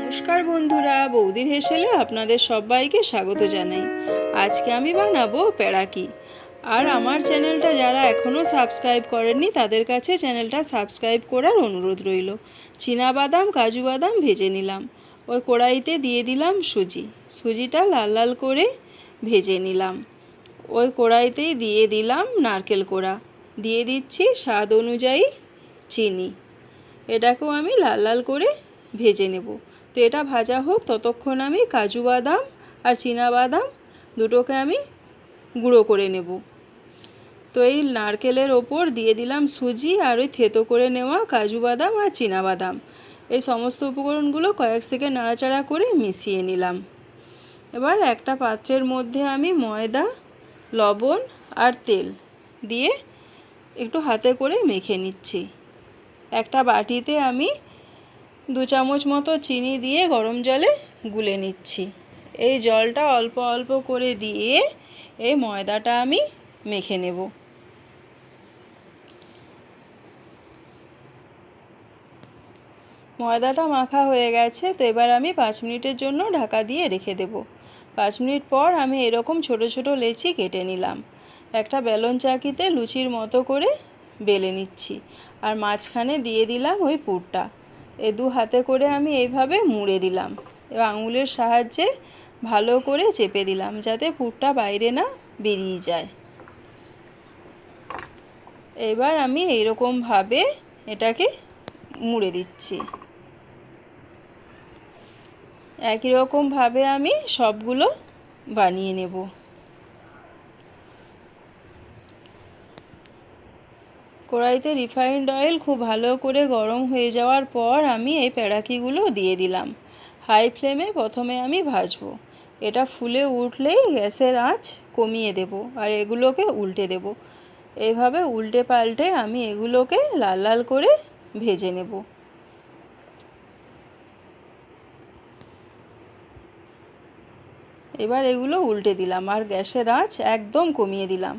নমস্কার বন্ধুরা, বৌদির হেসেলে আপনাদের সবাইকে স্বাগত জানাই। আজকে আমি বানাবো পেড়াকি। আর আমার চ্যানেলটা যারা এখনও সাবস্ক্রাইব করেননি তাদের কাছে চ্যানেলটা সাবস্ক্রাইব করার অনুরোধ রইল। চীনাবাদাম, কাজু বাদাম ভেজে নিলাম। ওই কড়াইতে দিয়ে দিলাম সুজিটা লাল লাল করে ভেজে নিলাম। ওই কড়াইতেই দিয়ে দিলাম নারকেল কোড়া, দিয়ে দিচ্ছি স্বাদ অনুযায়ী চিনি। এটাকেও আমি লাল লাল করে ভেজে নেব। তো এটা ভাজা হোক, ততক্ষণ আমি কাজু বাদাম আর চীনাবাদাম দুটোকে আমি গুঁড়ো করে নেব। তো এই নারকেলের ওপর দিয়ে দিলাম সুজি আর ওই থেতো করে নেওয়া কাজু বাদাম আর চীনাবাদাম। এই সমস্ত উপকরণগুলো কয়েক সেকেন্ড নাড়াচাড়া করে মিশিয়ে নিলাম। এবার একটা পাত্রের মধ্যে আমি ময়দা, লবণ আর তেল দিয়ে একটু হাতে করে মেখে নিচ্ছি। একটা বাটিতে আমি 2 চামচ মতো চিনি দিয়ে গরম জলে গুলে নিচ্ছি। এই জলটা অল্প অল্প করে দিয়ে এই ময়দাটা আমি মেখে নেব। ময়দাটা মাখা হয়ে গেছে, তো এবার আমি 5 মিনিটের জন্য ঢাকা দিয়ে রেখে দেব। 5 মিনিট পর আমি এরকম ছোট ছোট লেচি কেটে নিলাম। একটা বেলন চাকিতে লুচির মতো করে বেলে নিচ্ছি আর মাঝখানে দিয়ে দিলাম ওই পুরটা। এই 2 হাতে করে আমি এইভাবে মুড়ে দিলাম এবং আঙুলের সাহায্যে ভালো করে চেপে দিলাম যাতে পুরটা বাইরে না বেরিয়ে যায়। এবার আমি এইরকমভাবে এটাকে মুড়ে দিচ্ছি। একই রকমভাবে আমি সবগুলো বানিয়ে নেব। কড়াইতে রিফাইন্ড অয়েল খুব ভালো করে গরম হয়ে যাওয়ার পর আমি এই পেড়াকিগুলো দিয়ে দিলাম। হাই ফ্লেমে প্রথমে আমি ভাজবো। এটা ফুলে উঠলেই গ্যাসের আঁচ কমিয়ে দেব আর এগুলোকে উল্টে দেব। এইভাবে উল্টে পাল্টে আমি এগুলোকে লাল লাল করে ভেজে নেব। এবার এগুলো উল্টে দিলাম আর গ্যাসের আঁচ একদম কমিয়ে দিলাম।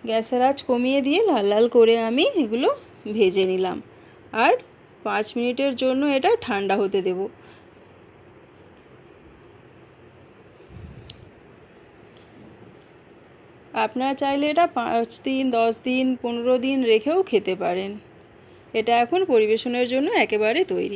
গ্যাসের আঁচ কমিয়ে দিয়ে লাল লাল করে আমি এগুলো ভেজে নিলাম আর 5 মিনিটের জন্য এটা ঠান্ডা হতে দেব। আপনারা চাইলে এটা 5 দিন, 10 দিন, 15 দিন রেখেও খেতে পারেন। এটা এখন পরিবেশনের জন্য একেবারে তৈরি।